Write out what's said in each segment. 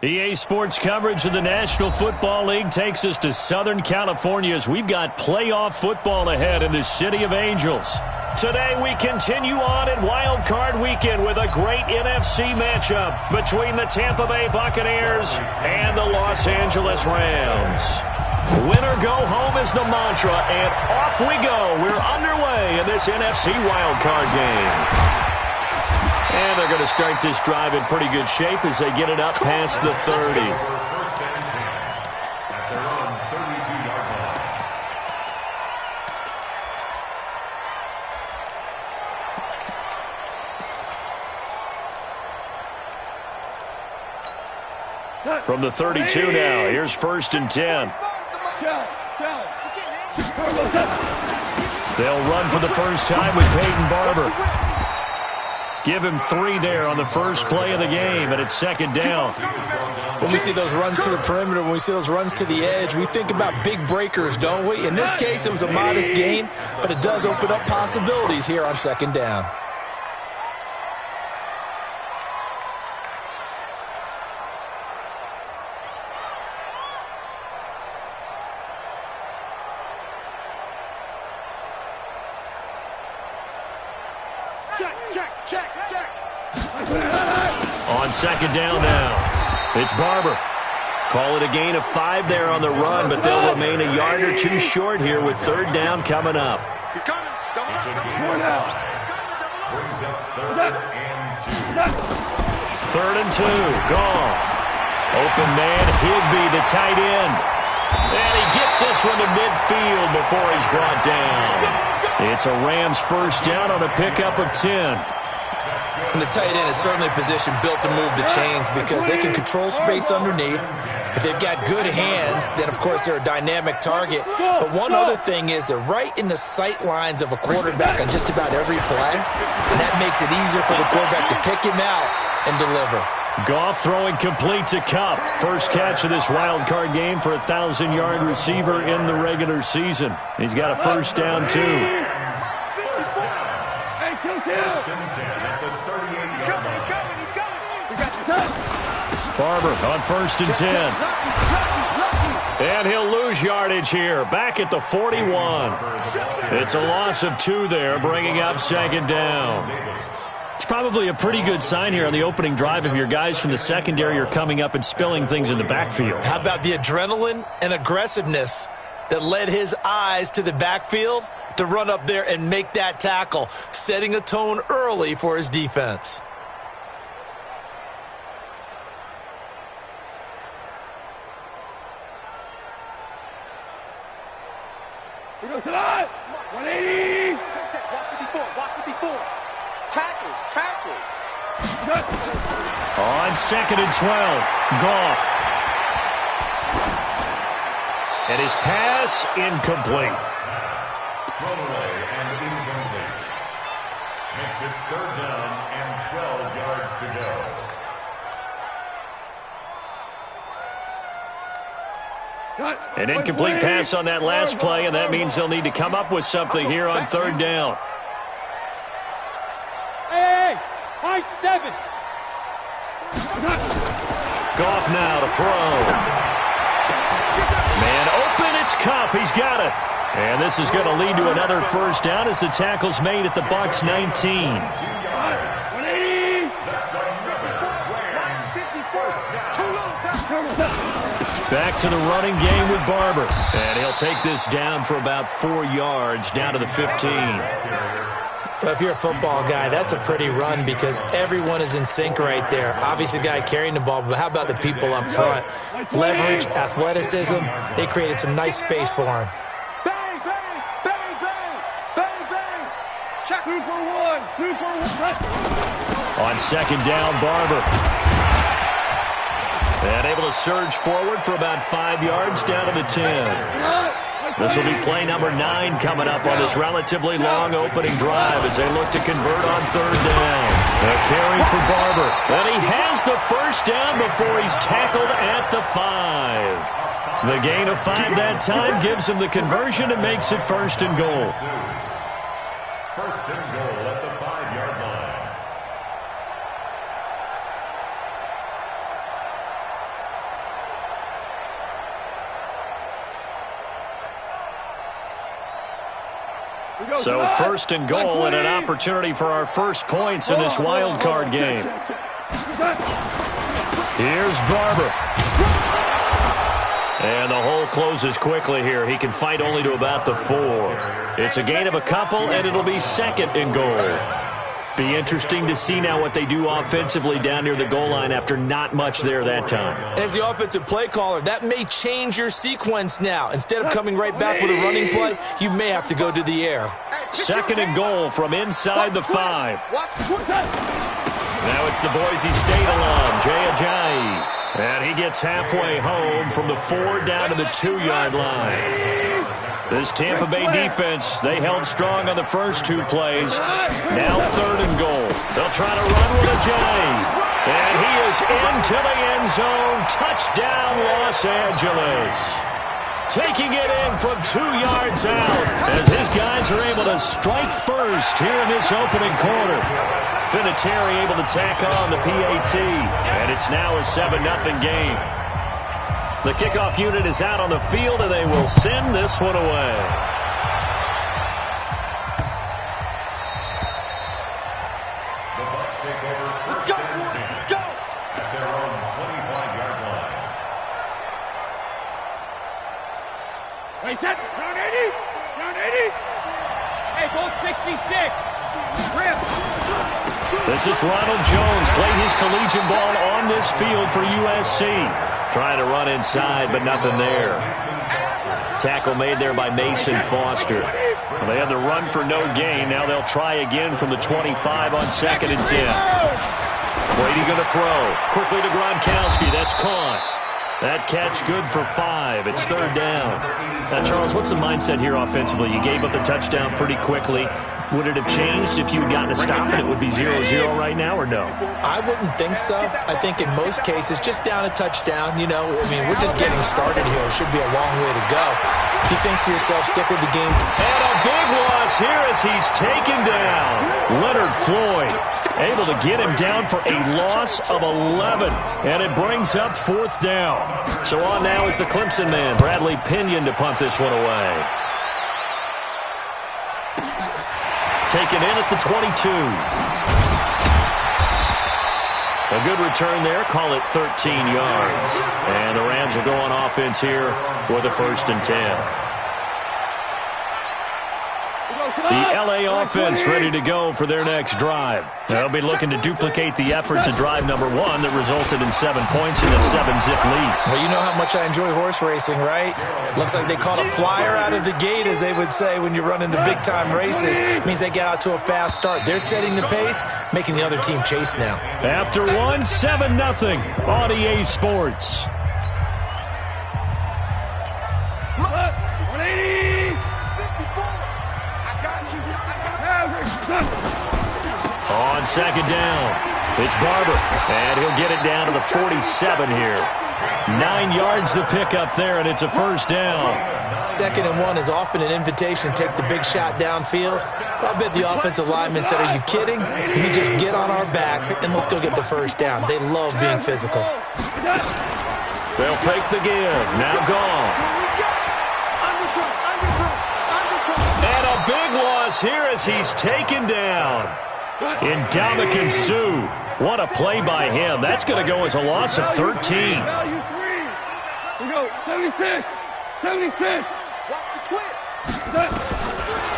EA Sports coverage of the National Football League takes us to Southern California as we've got playoff football ahead in the City of Angels. Today we continue on in Wildcard Weekend with a great NFC matchup between the Tampa Bay Buccaneers and the Los Angeles Rams. Win or go home is the mantra, and off we go. We're underway in this NFC Wildcard game. And they're going to start this drive in pretty good shape as they get it up past the 30. From the 32 now, here's 1st and 10. They'll run for the first time with Peyton Barber. Give him 3 there on the first play of the game, and it's 2nd down. When we see those runs to the perimeter, when we see those runs to the edge, we think about big breakers, don't we? In this case, it was a modest gain, but it does open up possibilities here on 2nd down. On 2nd down now, it's Barber. Call it a gain of 5 there on the run, but they'll remain a yard or 2 short here with 3rd down coming up. He's coming. Double up. 3rd and 2, Goff. Open man, Higbee, the tight end. And he gets this one to midfield before he's brought down. It's a Rams 1st down on a pickup of 10. And the tight end is certainly a position built to move the chains because they can control space underneath. If they've got good hands, then, of course, they're a dynamic target. But one other thing is they're right in the sight lines of a quarterback on just about every play, and that makes it easier for the quarterback to pick him out and deliver. Goff throwing complete to Kupp. First catch of this wild card game for a 1,000-yard receiver in the regular season. He's got a 1st down, too. Barber on 1st and 10. And he'll lose yardage here. Back at the 41. It's a loss of 2 there, bringing up 2nd down. It's probably a pretty good sign here on the opening drive if your guys from the secondary are coming up and spilling things in the backfield. How about the adrenaline and aggressiveness that led his eyes to the backfield to run up there and make that tackle, setting a tone early for his defense. Here goes to the 180. Watch 54. Watch 54. Tackle. On 2nd and 12, Goff. And his pass incomplete. Thrown away and incomplete. Makes it 3rd down and 12 yards to go. An incomplete pass on that last play, and that means they'll need to come up with something here on 3rd down. Hey, high 7. Goff now to throw. Man open, it's Kupp. He's got it. And this is going to lead to another 1st down as the tackle's made at the Bucks 19. Back to the running game with Barber. And he'll take this down for about 4 yards, down to the 15. Well, if you're a football guy, that's a pretty run because everyone is in sync right there. Obviously, the guy carrying the ball, but how about the people up front? Leverage, athleticism, they created some nice space for him. Bang, bang, bang, bang, bang, bang. Check. Super one. On 2nd down, Barber. And able to surge forward for about 5 yards down to the 10. This will be play number 9 coming up on this relatively long opening drive as they look to convert on 3rd down. A carry for Barber. And he has the 1st down before he's tackled at the 5. The gain of 5 that time gives him the conversion and makes it 1st and goal. 1st and goal at the 5-yard line. 1 So first and goal and an opportunity for our first points in this wild card game. Here's Barber. And the hole closes quickly here. He can fight only to about the 4. It's a gain of a couple, and it'll be second and goal. Be interesting to see now what they do offensively down near the goal line after not much there that time. As the offensive play caller, that may change your sequence now. Instead of coming right back with a running play, you may have to go to the air. Second and goal from inside the 5. Now it's the Boise State alum, Jay Ajayi. And he gets halfway home from the 4 down to the 2-yard line. This Tampa Bay defense, they held strong on the first 2 plays. Now third and goal. They'll try to run with Ajayi. And he is into the end zone. Touchdown, Los Angeles. Taking it in from 2 yards out as his guys are able to strike first here in this opening quarter. Vinatieri able to tack on the PAT, and it's now a 7-0 game. The kickoff unit is out on the field, and they will send this one away. The Bucks take over. Let's go! Let's go! At their own 25-yard line. Wait, set. Down 80. Down 80. Hey, go 66. Rip. This is Ronald Jones, played his collegiate ball on this field for USC. Trying to run inside, but nothing there. Tackle made there by Mason Foster. Well, they had the run for no gain. Now they'll try again from the 25 on 2nd and 10. Brady going to throw. Quickly to Gronkowski. That's caught. That catch good for 5. It's 3rd down. Now, Charles, what's the mindset here offensively? You gave up the touchdown pretty quickly. Would it have changed if you had gotten a stop and it would be 0-0 right now, or no? I wouldn't think so. I think in most cases, just down a touchdown, you know, I mean, we're just getting started here. It should be a long way to go. You think to yourself, stick with the game. And a big loss here as he's taken down. Leonard Floyd able to get him down for a loss of 11. And it brings up 4th down. So on now is the Clemson man, Bradley Pinion, to punt this one away. Taken in at the 22. A good return there. Call it 13 yards. And the Rams will go on offense here with a 1st and 10. The L.A. offense ready to go for their next drive. They'll be looking to duplicate the efforts of drive number 1 that resulted in 7 points in a 7-zip lead. Well, you know how much I enjoy horse racing, right? Looks like they caught a flyer out of the gate, as they would say when you're running the big-time races. It means they get out to a fast start. They're setting the pace, making the other team chase now. After 7-0 on EA Sports. 180. 54. On 2nd down, it's Barber, and he'll get it down to the 47 here. 9 yards to pick up there, and it's a 1st down. 2nd and 1 is often an invitation to take the big shot downfield. I bet the offensive lineman said, are you kidding? You just get on our backs, and let's go get the 1st down. They love being physical. They'll fake the give. Now Goff. And a big loss here as he's taken down. Ndamukong Suh. What a play by him. That's going to go as a loss of 13. We go 76. 76.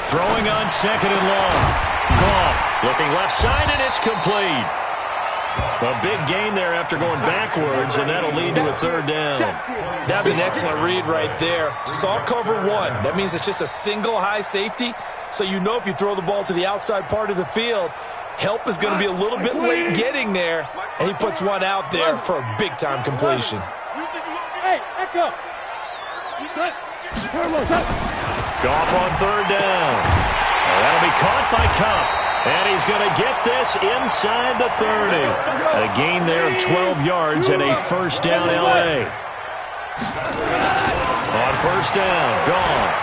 Throwing on 2nd and long. Goff looking left side, and it's complete. A big gain there after going backwards, and that'll lead to a 3rd down. That's an excellent read right there. Saw cover 1. That means it's just a single high safety. So you know if you throw the ball to the outside part of the field, help is going to be a little bit late getting there. And he puts one out there for a big-time completion. Hey, echo. Goff on 3rd down. And that'll be caught by Kupp. And he's going to get this inside the 30. A gain there of 12 yards and a 1st down L.A. On 1st down, Goff.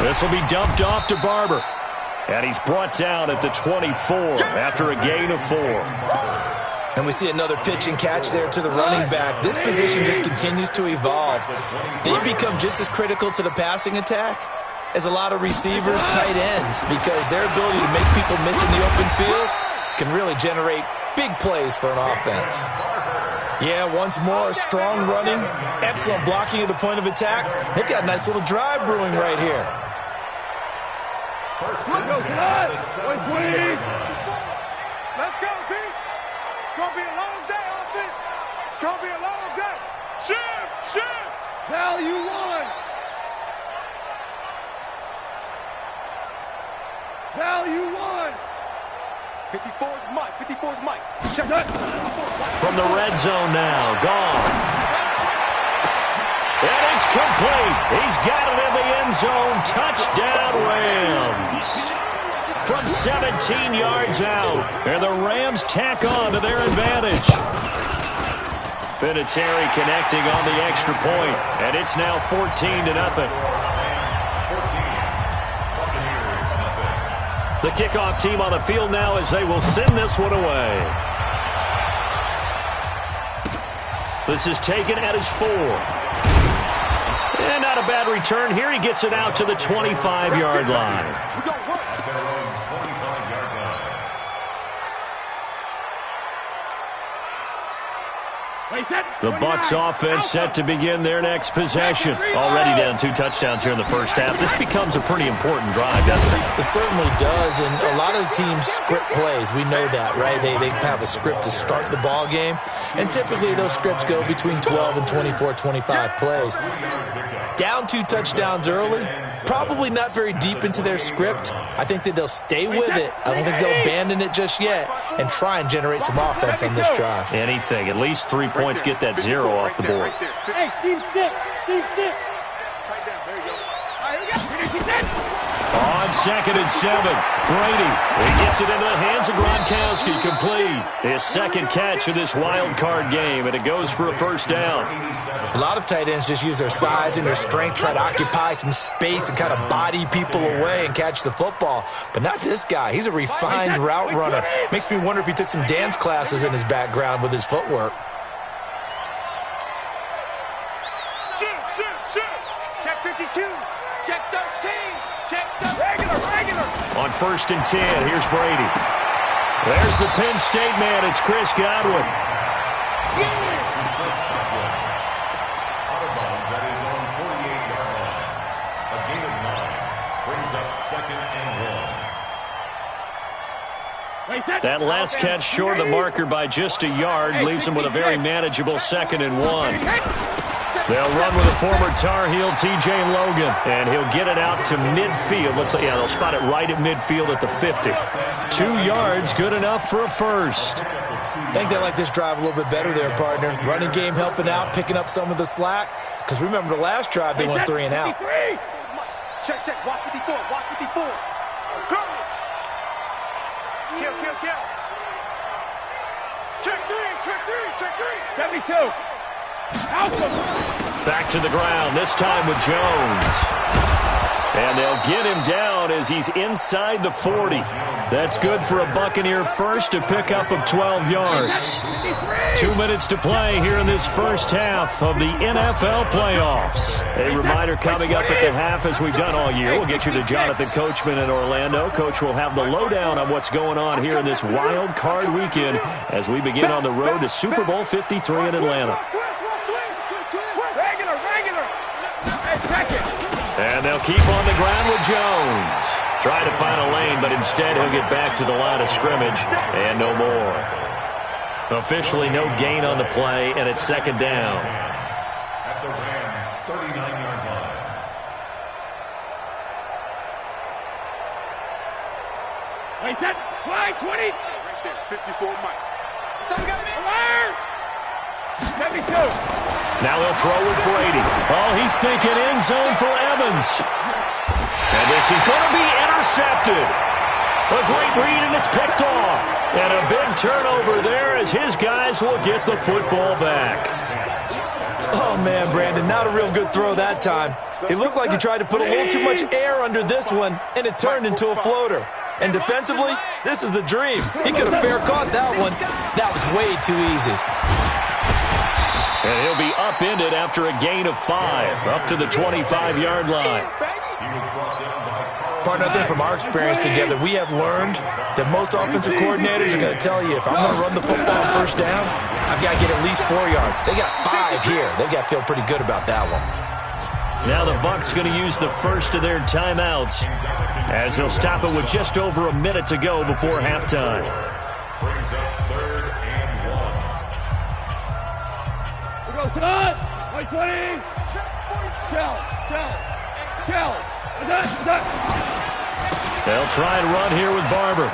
This will be dumped off to Barber. And he's brought down at the 24 after a gain of 4. And we see another pitch and catch there to the running back. This position just continues to evolve. They become just as critical to the passing attack is a lot of receivers, tight ends, because their ability to make people miss in the open field can really generate big plays for an offense. Yeah, once more, strong running, excellent blocking at the point of attack. They've got a nice little drive brewing right here. Let's go, D. It's going to be a long day, offense. It's going to be a long day. Shift. Value one. Value one. 54's Mike. 54's Mike. Check that. From the red zone now, Goff. And it's complete. He's got it in the end zone. Touchdown, Rams. From 17 yards out. And the Rams tack on to their advantage. Vinatieri connecting on the extra point. And it's now 14-0. The kickoff team on the field now as they will send this one away. This is taken at his 4. And not a bad return here. He gets it out to the 25-yard line. The Bucks offense set to begin their next possession. Already down 2 touchdowns here in the first half. This becomes a pretty important drive, doesn't it? It certainly does, and a lot of the teams script plays. We know that, right? They have a script to start the ball game, and typically those scripts go between 12 and 24, 25 plays. Down 2 touchdowns early, probably not very deep into their script. I think that they'll stay with it. I don't think they'll abandon it just yet and try and generate some offense on this drive. Anything. At least 3 points get that 0 off the board. Hey, Steve 6. Steve 6. Right down. There you go. All right, here we go. On 2nd and 7, Brady. He gets it into the hands of Gronkowski, complete. His second catch of this wild card game, and it goes for a first down. A lot of tight ends just use their size and their strength, try to occupy some space and kind of body people away and catch the football. But not this guy. He's a refined route runner. Makes me wonder if he took some dance classes in his background with his footwork. Check 52. Check 13. Check the regular. On 1st and 10, here's Brady. There's the Penn State man. It's Chris Godwin. Out of bounds at his own 48-yard line. A gain of 9 brings up 2nd and 1. That last catch short of the marker by just a yard leaves him with a very manageable 2nd and 1. They'll run with a former Tar Heel, T.J. Logan, and he'll get it out to midfield. They'll spot it right at midfield at the 50. 2 yards, good enough for a first. I think they like this drive a little bit better there, partner. Running game helping out, picking up some of the slack. Because remember the last drive, they went 3 and out. Check. Watch 54. Watch 54. Go. Kill. Check 3. 72. Back to the ground, this time with Jones. And they'll get him down as he's inside the 40. That's good for a Buccaneer first, a pickup of 12 yards. 2 minutes to play here in this first half of the NFL playoffs. A reminder coming up at the half, as we've done all year. We'll get you to Jonathan Coachman in Orlando. Coach will have the lowdown on what's going on here in this wild card weekend as we begin on the road to Super Bowl 53 in Atlanta. And they'll keep on the ground with Jones. Try to find a lane, but instead he'll get back to the line of scrimmage and no more. Officially no gain on the play, and it's 2nd down. At the Rams' 39-yard line. Wait, that flag 20. Right there, 54 Mike. Something got me. Alert! 72. Now he'll throw with Brady. Oh, he's thinking end zone for Evans. And this is going to be intercepted. A great read, and it's picked off. And a big turnover there as his guys will get the football back. Oh, man, Brandon, not a real good throw that time. It looked like he tried to put a little too much air under this one, and it turned into a floater. And defensively, this is a dream. He could have fair caught that one. That was way too easy. And he'll be upended after a gain of 5, up to the 25-yard line. Partner, I think from our experience together, we have learned that most offensive coordinators are going to tell you, if I'm going to run the football on first down, I've got to get at least 4 yards. They got 5 here. They've got to feel pretty good about that one. Now the Bucks going to use the first of their timeouts as they'll stop it with just over a minute to go before halftime. Brings up 3rd and 1. We go tonight. 20. Shell. They'll try and run here with Barber.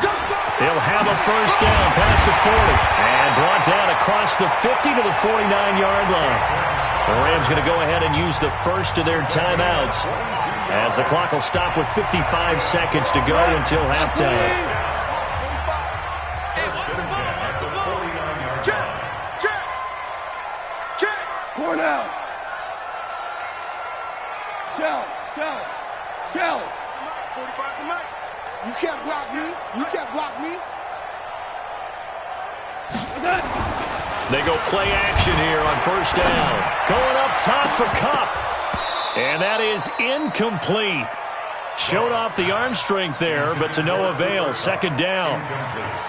He'll have a first down past the 40 and brought down across the 50 to the 49-yard line. The Rams going to go ahead and use the first of their timeouts as the clock will stop with 55 seconds to go until halftime. Check. 4 down. Shell. 45 to Mike. You can't block me. They go play action here on first down. Going up top for Kupp. And that is incomplete. Showed off the arm strength there, but to no avail. Second down.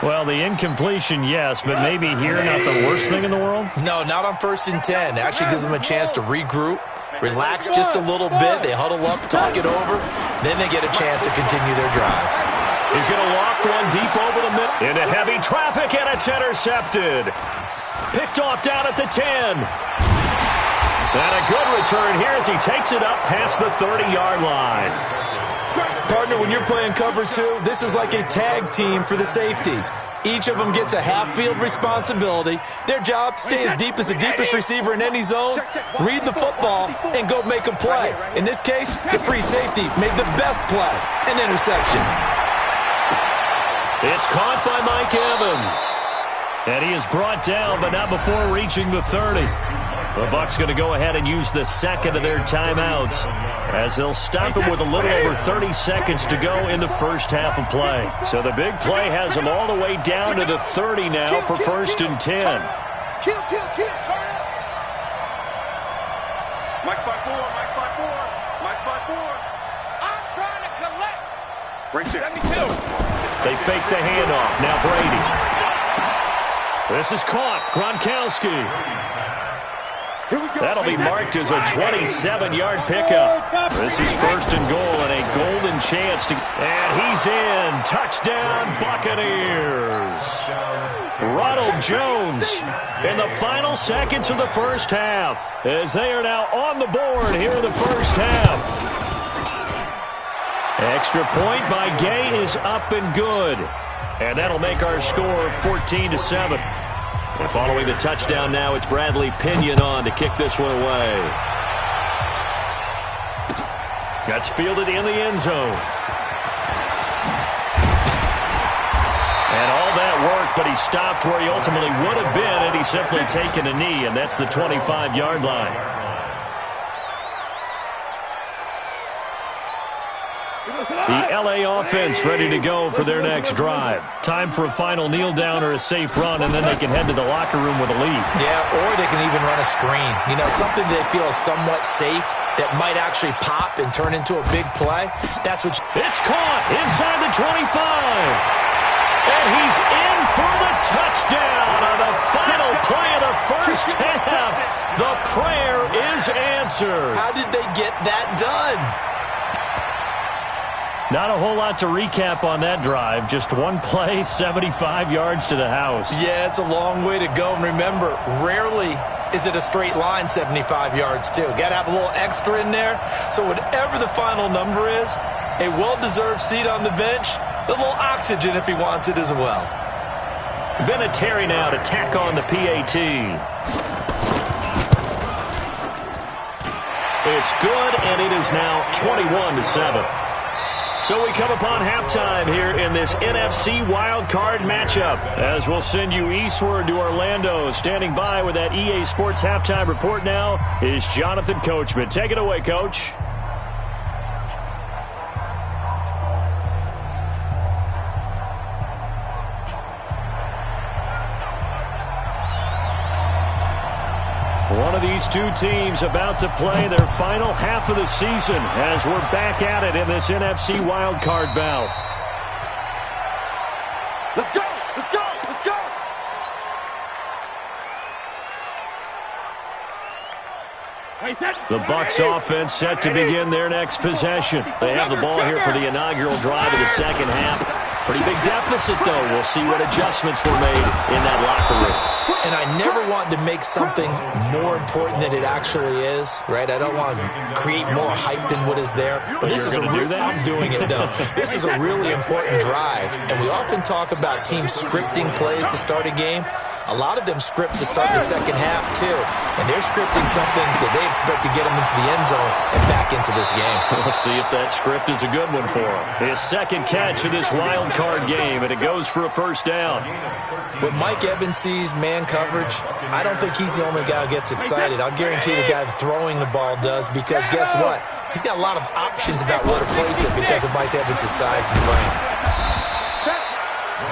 Well, the incompletion, yes, but maybe here not the worst thing in the world? No, not on 1st and 10. Actually gives them a chance to regroup, relax just a little bit. They huddle up, talk it over. Then they get a chance to continue their drive. He's going to loft one deep over the middle. Into heavy traffic, and it's intercepted. Picked off down at the 10. And a good return here as he takes it up past the 30-yard line. Partner, when you're playing cover 2, this is like a tag team for the safeties. Each of them gets a half-field responsibility. Their job, stay as deep as the deepest receiver in any zone, read the football, and go make a play. In this case, the free safety made the best play, an interception. It's caught by Mike Evans. And he is brought down, but not before reaching the 30. The Bucks going to go ahead and use the second of their timeouts as they'll stop it with a little over 30 seconds to go in the first half of play. So the big play has them all the way down to the 30 now for 1st and 10. Kill. Turn it. Mike 5-4. I'm trying to collect. Right there. 72. They fake the handoff. Now Brady. This is caught. Gronkowski. That'll be marked as a 27-yard pickup. This is 1st and goal and a golden chance to... And he's in. Touchdown, Buccaneers. Ronald Jones in the final seconds of the first half as they are now on the board here in the first half. Extra point by Gay is up and good. And that'll make our score 14-7. And following the touchdown now, it's Bradley Pinion on to kick this one away. That's fielded in the end zone. And all that work, but he stopped where he ultimately would have been had he simply taken a knee, and that's the 25-yard line. The L.A. offense ready to go for their next drive. Time for a final kneel down or a safe run, and then they can head to the locker room with a lead. Yeah, or they can even run a screen. You know, something they feel is somewhat safe that might actually pop and turn into a big play. That's what... It's caught inside the 25. And he's in for the touchdown on the final play of the first half. The prayer is answered. How did they get that done? Not a whole lot to recap on that drive. Just one play, 75 yards to the house. Yeah, it's a long way to go. And remember, rarely is it a straight line 75 yards, too. Got to have a little extra in there. So whatever the final number is, a well-deserved seat on the bench, a little oxygen if he wants it as well. Vinatieri now to tack on the PAT. It's good, and it is now 21-7. So we come upon halftime here in this NFC Wildcard matchup as we'll send you eastward to Orlando. Standing by with that EA Sports halftime report now is Jonathan Coachman. Take it away, Coach. One of these two teams about to play their final half of the season as we're back at it in this NFC Wildcard bout. Let's go! Let's go! Let's go! The Bucks offense set to begin their next possession. They have the ball here for the inaugural drive of the second half. Pretty big deficit, though. We'll see what adjustments were made in that locker room. And I never want to make something more important than it actually is, right? I don't want to create more hype than what is there. But this is I'm doing it, though. This is a really important drive. And we often talk about teams scripting plays to start a game. A lot of them script to start the second half, too. And they're scripting something that they expect to get them into the end zone and back into this game. We'll see if that script is a good one for them. His second catch of this wild card game, and it goes for a first down. When Mike Evans sees man coverage, I don't think he's the only guy who gets excited. I'll guarantee the guy throwing the ball does, because guess what? He's got a lot of options about where to place it because of Mike Evans' size and frame.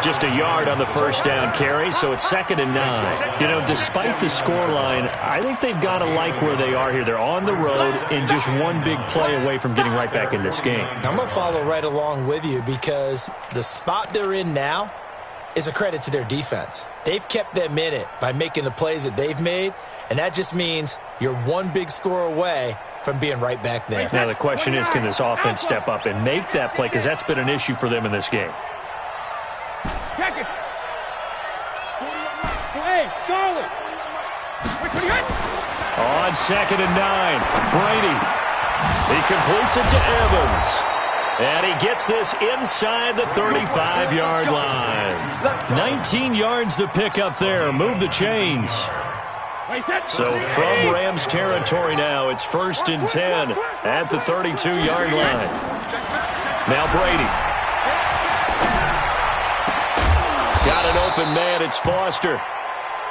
Just a yard on the first down carry, so it's 2nd and 9. You know, despite the scoreline, I think they've got to like where they are here. They're on the road and just one big play away from getting right back in this game. I'm going to follow right along with you because the spot they're in now is a credit to their defense. They've kept them in it by making the plays that they've made, and that just means you're one big score away from being right back there. Now the question is, can this offense step up and make that play? Because that's been an issue for them in this game. Hey, Charlie! On 2nd and 9, Brady. He completes it to Evans. And he gets this inside the 35-yard line. 19 yards to pick up there. Move the chains. So from Rams territory now, it's 1st and 10 at the 32-yard line. Now Brady. Got an open man. It's Foster.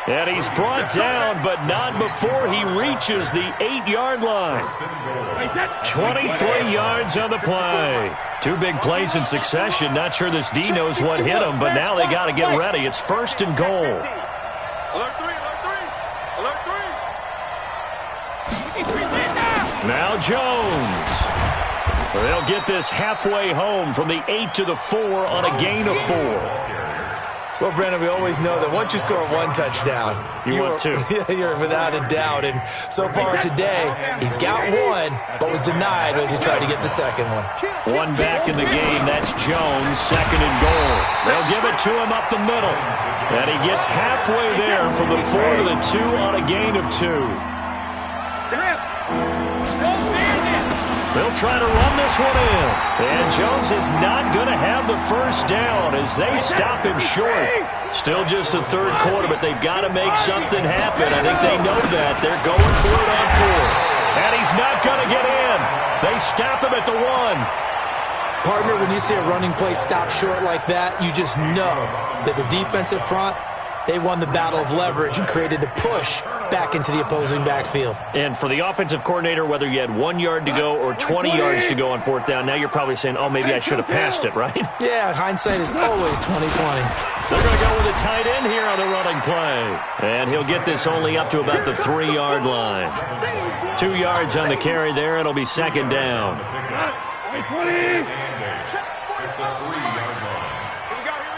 And he's brought down, but not before he reaches the 8-yard line. 23 yards on the play. Two big plays in succession. Not sure this D knows what hit him, but now they got to get ready. It's 1st and goal. Alert 3, alert 3, alert 3. Now Jones. They'll get this halfway home from the 8 to the 4 on a gain of 4. Well, Brandon, we always know that once you score one touchdown, you want two. You're without a doubt. And so far today, he's got one, but was denied as he tried to get the second one. One back in the game. That's Jones, 2nd and goal. They'll give it to him up the middle. And he gets halfway there from the 4 to the 2 on a gain of 2. They'll try to run this one in. And Jones is not going to have the first down as they stop him short. Still just the third quarter, but they've got to make something happen. I think they know that. They're going for it on 4. And he's not going to get in. They stop him at the 1. Partner, when you see a running play stop short like that, you just know that the defensive front, they won the battle of leverage and created the push back into the opposing backfield. And for the offensive coordinator, whether you had 1 yard to go or 20 yards to go on 4th down, now you're probably saying, oh, maybe I should have passed it, right? Yeah, hindsight is always 20/20. They're going to go with a tight end here on the running play. And he'll get this only up to about the 3-yard line. 2 yards on the carry there. It'll be 2nd down. 20. Here we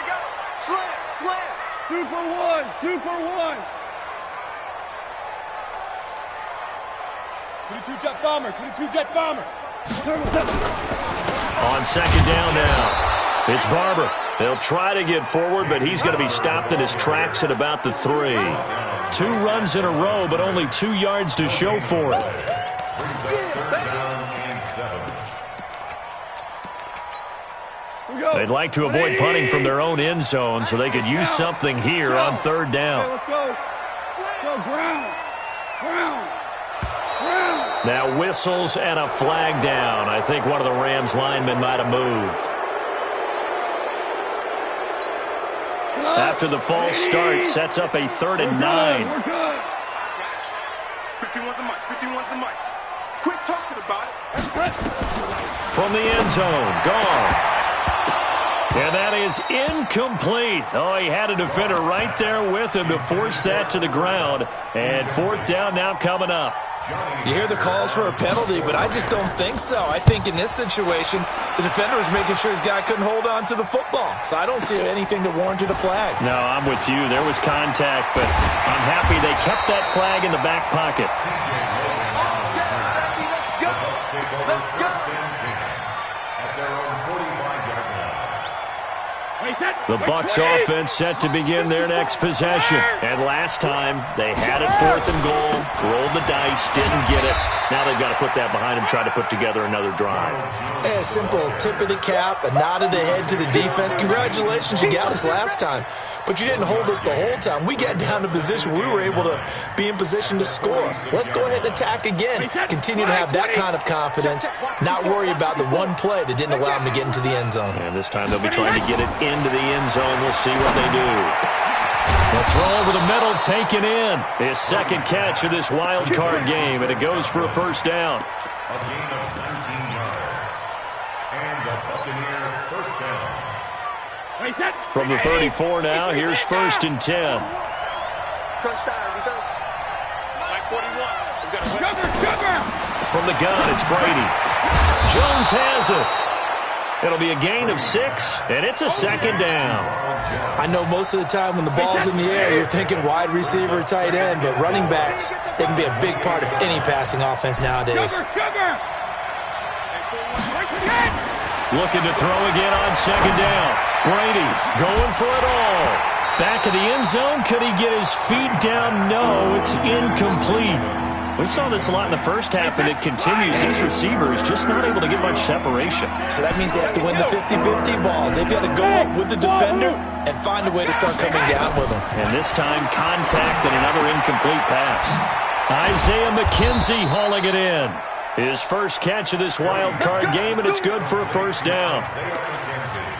go. Slam. 2 for 1. 22 jet bomber. On 2nd down now, it's Barber. They'll try to get forward, but he's going to be stopped in his tracks at about the 3. 2 runs in a row, but only 2 yards to show for it. They'd like to avoid punting from their own end zone so they could use something here on 3rd down. Let's go. Ground. Now whistles and a flag down. I think one of the Rams linemen might have moved. After the false start, sets up a 3rd and 9. 51's the mic. Quit talking about it. From the end zone, Goff. And that is incomplete. Oh, he had a defender right there with him to force that to the ground. And fourth down now coming up. You hear the calls for a penalty, but I just don't think so. I think in this situation, the defender was making sure his guy couldn't hold on to the football. So I don't see anything that warranted a flag. No, I'm with you. There was contact, but I'm happy they kept that flag in the back pocket. The Bucks offense set to begin their next possession. And last time, they had it 4th and goal, rolled the dice, didn't get it. Now they've got to put that behind them, try to put together another drive. A simple tip of the cap, a nod of the head to the defense. Congratulations, you got us last time. But you didn't hold us the whole time. We got down to position where we were able to be in position to score. Let's go ahead and attack again. Continue to have that kind of confidence, not worry about the one play that didn't allow them to get into the end zone. And this time they'll be trying to get it into the end zone. We'll see what they do. The throw over the middle taken in. His second catch of this wild card game, and it goes for a first down. A gain of 19 yards. And the Buccaneer first down. From the 34 now, here's 1st and 10. Crunch time, defense. 41. From the gun, it's Brady. Jones has it. It'll be a gain of 6, and it's a second down. I know most of the time when the ball's in the air, you're thinking wide receiver or tight end, but running backs, they can be a big part of any passing offense nowadays. Looking to throw again on second down. Brady going for it all. Back of the end zone. Could he get his feet down? No, it's incomplete. We saw this a lot in the first half, and it continues. These receivers just not able to get much separation. So that means they have to win the 50-50 balls. They've got to go up with the defender and find a way to start coming down with them. And this time, contact and another incomplete pass. Isaiah McKenzie hauling it in. His first catch of this wild card game, and it's good for a first down.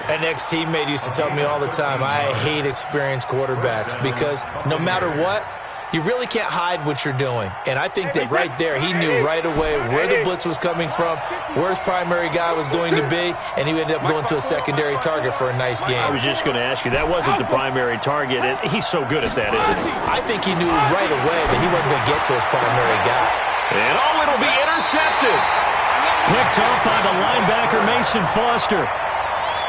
An ex-teammate used to tell me all the time, I hate experienced quarterbacks because no matter what, you really can't hide what you're doing. And I think that right there, he knew right away where the blitz was coming from, where his primary guy was going to be, and he ended up going to a secondary target for a nice game. I was just going to ask you, that wasn't the primary target. He's so good at that, isn't he? I think he knew right away that he wasn't going to get to his primary guy. And it'll be intercepted. Picked off by the linebacker, Mason Foster.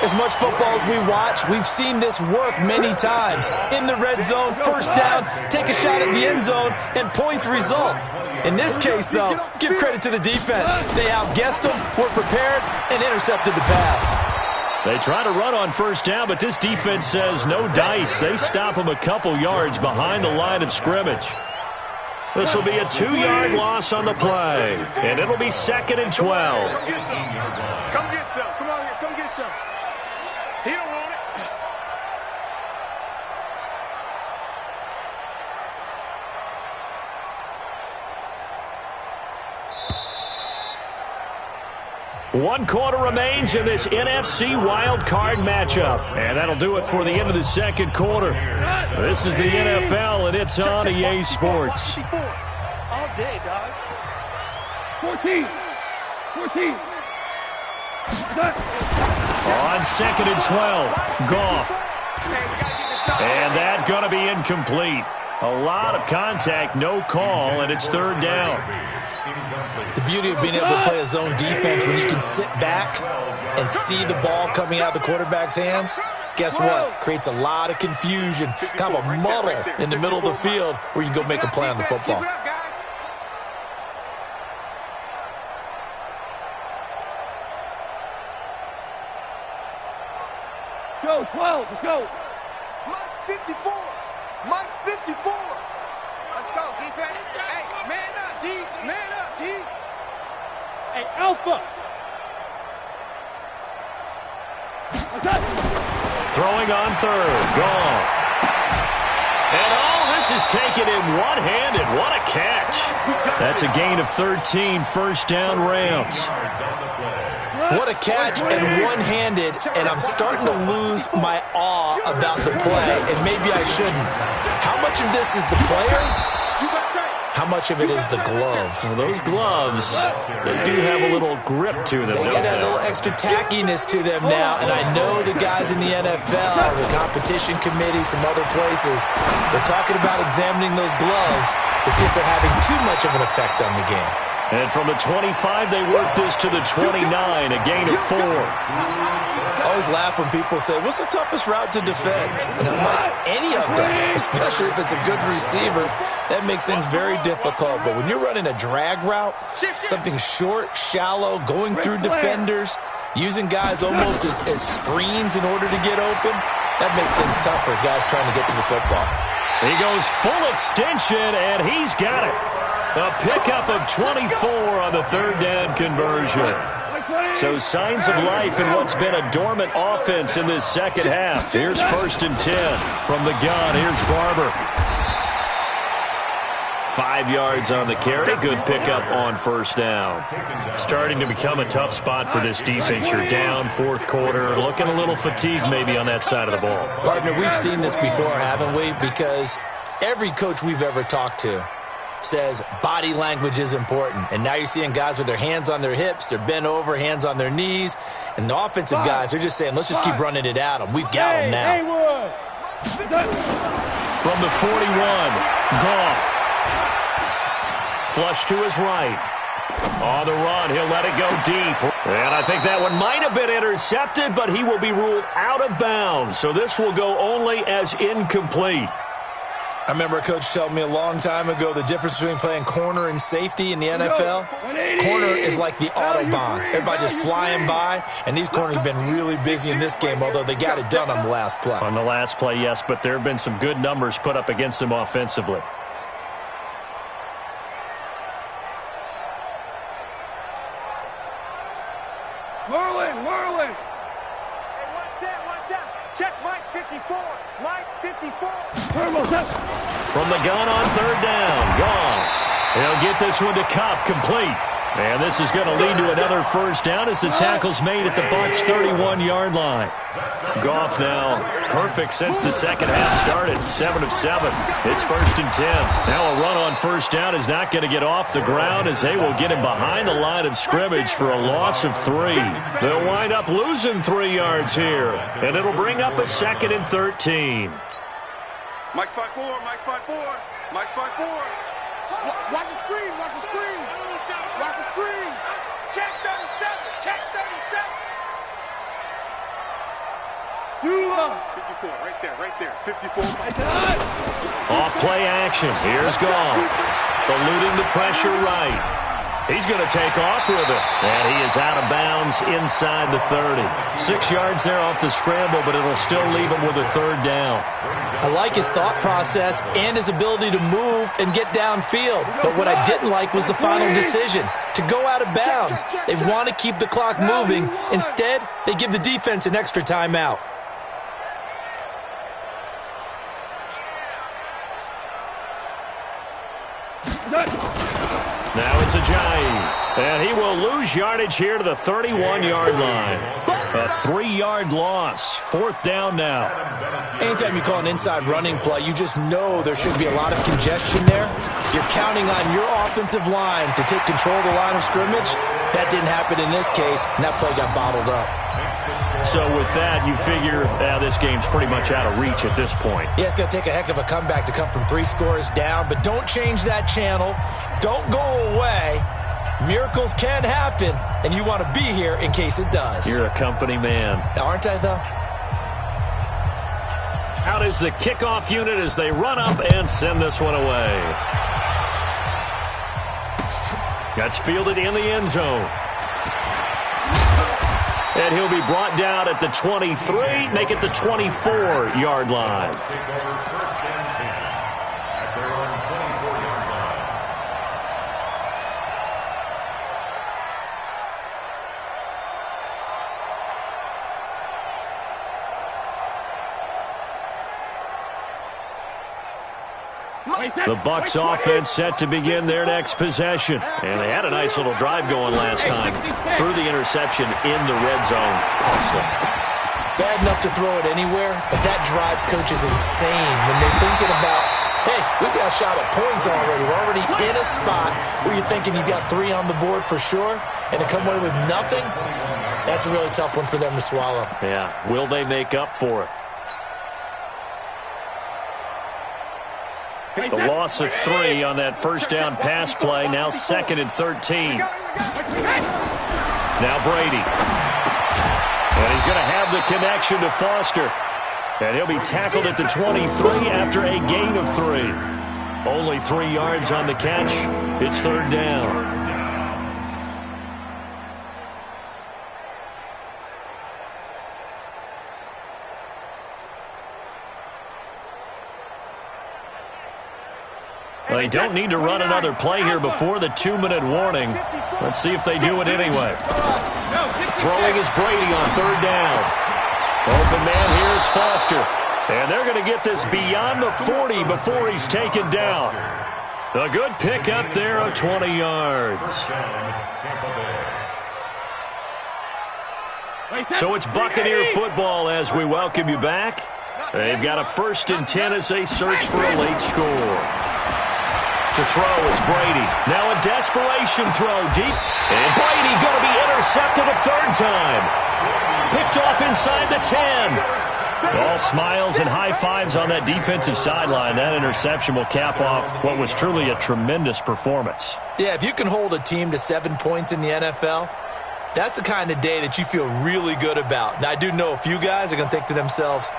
As much football as we watch, we've seen this work many times. In the red zone, first down, take a shot at the end zone, and points result. In this case, though, give credit to the defense. They outguessed them, were prepared, and intercepted the pass. They try to run on first down, but this defense says no dice. They stop them a couple yards behind the line of scrimmage. This will be a 2-yard loss on the play, and it'll be 2nd and 12. Come get some. Come on here. Come get some. He don't want it. One quarter remains in this NFC wild card matchup. And that'll do it for the end of the second quarter. This is the NFL, and it's on EA Sports. All day, dog. 14. On 2nd and 12, Goff. And that going to be incomplete. A lot of contact, no call, and it's 3rd down. The beauty of being able to play a zone defense when you can sit back and see the ball coming out of the quarterback's hands, guess what? Creates a lot of confusion, kind of a muddle in the middle of the field where you can go make a play on the football. Go, 12, let's go. Mike's 54. Mike's 54. Let's go, defense. Hey, man up, D. Man up, D. Hey, Alpha. Throwing on 3rd, Goff. And this is taken in one-handed. What a catch. That's a gain of 13, first down Rams. What a catch and one-handed, and I'm starting to lose my awe about the play, and maybe I shouldn't. How much of this is the player? How much of it is the glove? Well, those gloves, they do have a little grip to them. They get that little extra tackiness to them now, and I know the guys in the NFL, the competition committee, some other places, they're talking about examining those gloves to see if they're having too much of an effect on the game. And from the 25, they work this to the 29, a gain of 4. I always laugh when people say, what's the toughest route to defend? And I'm like, any of them, especially if it's a good receiver. That makes things very difficult. But when you're running a drag route, something short, shallow, going through defenders, using guys almost as screens in order to get open, that makes things tougher, guys trying to get to the football. He goes full extension, and he's got it. A pickup of 24 on the third down conversion. So signs of life in what's been a dormant offense in this second half. Here's 1st and 10 from the gun. Here's Barber. 5 yards on the carry. Good pickup on 1st down. Starting to become a tough spot for this defense. You're down 4th quarter. Looking a little fatigued maybe on that side of the ball. Partner, we've seen this before, haven't we? Because every coach we've ever talked to says body language is important. And now you're seeing guys with their hands on their hips, they're bent over, hands on their knees. And the offensive guys, they're just saying, let's just keep running it at them. We've got them now. From the 41, Goff. Flush to his right. On the run, he'll let it go deep. And I think that one might have been intercepted, but he will be ruled out of bounds. So this will go only as incomplete. I remember a coach telling me a long time ago the difference between playing corner and safety in the NFL. Corner is like the Autobahn. Everybody just flying by, and these corners have been really busy in this game, although they got it done on the last play. On the last play, yes, but there have been some good numbers put up against them offensively. Whirling. Hey, one set. Check Mike 54. Mike 54. From the gun on 3rd down. Goff. He'll get this one to Kupp, complete. And this is going to lead to another 1st down as the tackle's made at the Bucks' 31-yard line. Goff now perfect since the second half started. 7 of 7. It's 1st and 10. Now a run on 1st down is not going to get off the ground as they will get him behind the line of scrimmage for a loss of 3. They'll wind up losing 3 yards here. And it'll bring up a 2nd and 13. Mike 5-4. Mike 5-4. Mike 5-4. Watch the screen. Watch the screen. Watch the screen. Check 37. Check 37. 54. Right there. 54. Off play action. Here's Goff. Eluding the pressure right. He's going to take off with it. And he is out of bounds inside the 30. 6 yards there off the scramble, but it'll still leave him with a 3rd down. I like his thought process and his ability to move and get downfield. But what I didn't like was the final decision, to go out of bounds. They want to keep the clock moving. Instead, they give the defense an extra timeout. Now it's Ajayi, and he will lose yardage here to the 31-yard line. A 3-yard loss. 4th down now. Anytime you call an inside running play, you just know there should be a lot of congestion there. You're counting on your offensive line to take control of the line of scrimmage. That didn't happen in this case, and that play got bottled up. So with that, you figure this game's pretty much out of reach at this point. Yeah, it's going to take a heck of a comeback to come from 3 scores down, but don't change that channel. Don't go away. Miracles can happen, and you want to be here in case it does. You're a company man. Aren't I, though? Out is the kickoff unit as they run up and send this one away. That's fielded in the end zone. And he'll be brought down at the 23, make it the 24-yard line. The Bucks offense set to begin their next possession. And they had a nice little drive going last time. Threw the interception in the red zone. Costly. Bad enough to throw it anywhere, but that drives coaches insane when they're thinking about Hey, we got a shot at points already. We're already in a spot where you're thinking you got 3 on the board for sure, and to come away with nothing, that's a really tough one for them to swallow. Yeah, will they make up for it? The loss of 3 on that first down pass play, now 2nd and 13. Now Brady. And he's going to have the connection to Foster. And he'll be tackled at the 23 after a gain of 3. Only 3 yards on the catch. It's 3rd down. They don't need to run another play here before the 2-minute warning. Let's see if they do it anyway. Throwing is Brady on 3rd down. Open man here is Foster. And they're going to get this beyond the 40 before he's taken down. A good pickup there of 20 yards. So it's Buccaneer football as we welcome you back. They've got a 1st and 10 as they search for a late score. To throw is Brady. Now a desperation throw deep. And Brady going to be intercepted a 3rd time. Picked off inside the 10. All smiles and high fives on that defensive sideline. That interception will cap off what was truly a tremendous performance. Yeah, if you can hold a team to 7 points in the NFL, that's the kind of day that you feel really good about. Now, I do know a few guys are going to think to themselves,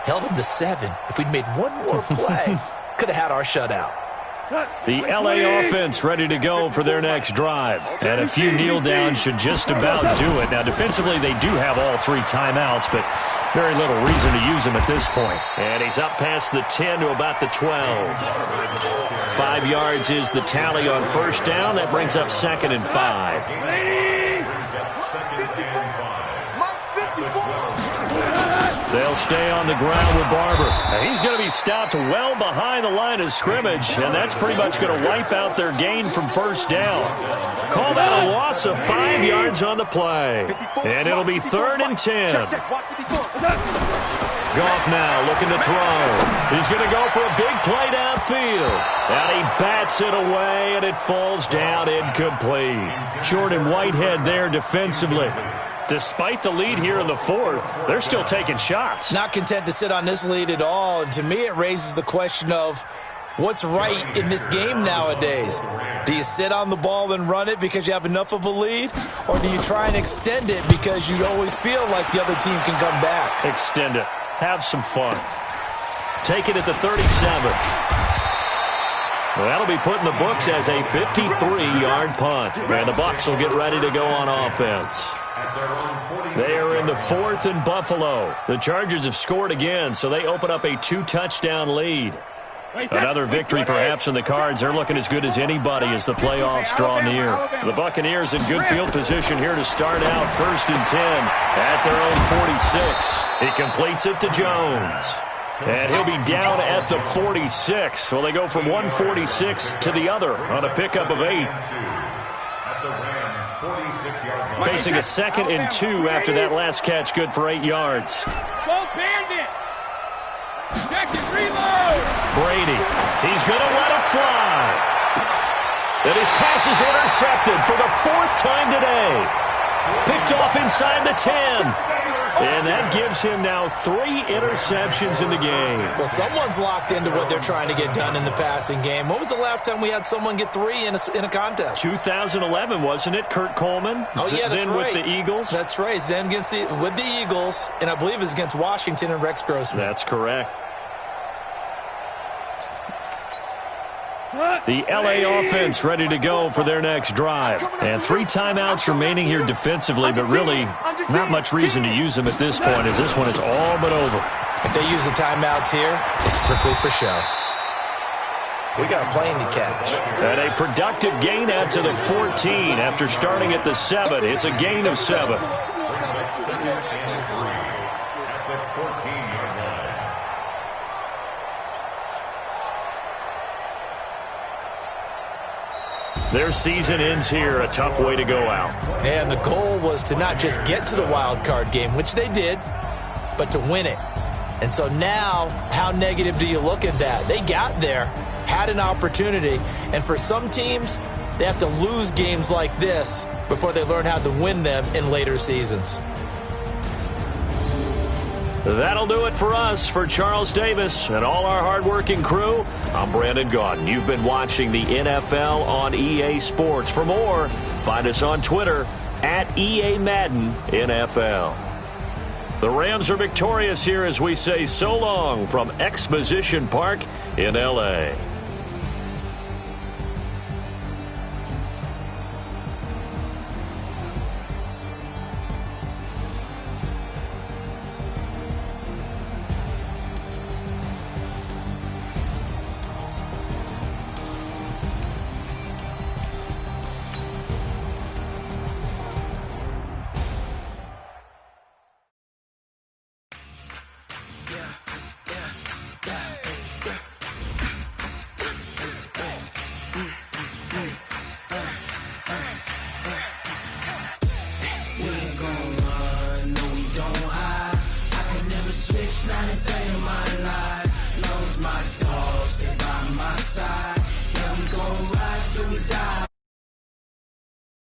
held them to 7. If we'd made one more play, could have had our shutout. The LA offense ready to go for their next drive. And a few kneel downs should just about do it. Now, defensively, they do have all 3 timeouts, but very little reason to use them at this point. And he's up past the 10 to about the 12. 5 yards is the tally on 1st down. That brings up 2nd and 5. They'll stay on the ground with Barber. Now he's going to be stopped well behind the line of scrimmage, and that's pretty much going to wipe out their gain from 1st down. Call that a loss of 5 yards on the play. And it'll be 3rd and 10. Goff now looking to throw. He's going to go for a big play downfield. And he bats it away, and it falls down incomplete. Jordan Whitehead there defensively. Despite the lead here in the 4th, they're still taking shots. Not content to sit on this lead at all. And to me, it raises the question of what's right in this game nowadays. Do you sit on the ball and run it because you have enough of a lead? Or do you try and extend it because you always feel like the other team can come back? Extend it. Have some fun. Take it at the 37. Well, that'll be put in the books as a 53-yard punt. And the Bucks will get ready to go on offense. They are in the 4th in Buffalo. The Chargers have scored again, so they open up a 2-touchdown lead. Another victory perhaps in the cards. They're looking as good as anybody as the playoffs draw near. The Buccaneers in good field position here to start out 1st and 10 at their own 46. He completes it to Jones. And he'll be down at the 46. Well, they go from 146 to the other on a pickup of 8. Facing a 2nd and 2 after that last catch, good for 8 yards. Go Bandit! Check it, reload! Brady, he's going to let it fly. And his pass is intercepted for the 4th time today. Picked off inside the 10. And that gives him now 3 interceptions in the game. Well, someone's locked into what they're trying to get done in the passing game. When was the last time we had someone get 3 in a contest? 2011, wasn't it? Kurt Coleman? Oh, yeah, that's then right. With the Eagles? That's right. Then with the Eagles, and I believe it's against Washington and Rex Grossman. That's correct. The LA offense ready to go for their next drive. And 3 timeouts remaining here defensively, but really not much reason to use them at this point as this one is all but over. If they use the timeouts here, it's strictly for show. We got a plane to catch. And a productive gain out to the 14 after starting at the 7. It's a gain of 7. Their season ends here, a tough way to go out. And the goal was to not just get to the wild card game, which they did, but to win it. And so now, how negative do you look at that? They got there, had an opportunity, and for some teams, they have to lose games like this before they learn how to win them in later seasons. That'll do it for us. For Charles Davis and all our hardworking crew, I'm Brandon Gaudin. You've been watching the NFL on EA Sports. For more, find us on Twitter at EA Madden NFL. The Rams are victorious here as we say so long from Exposition Park in L.A.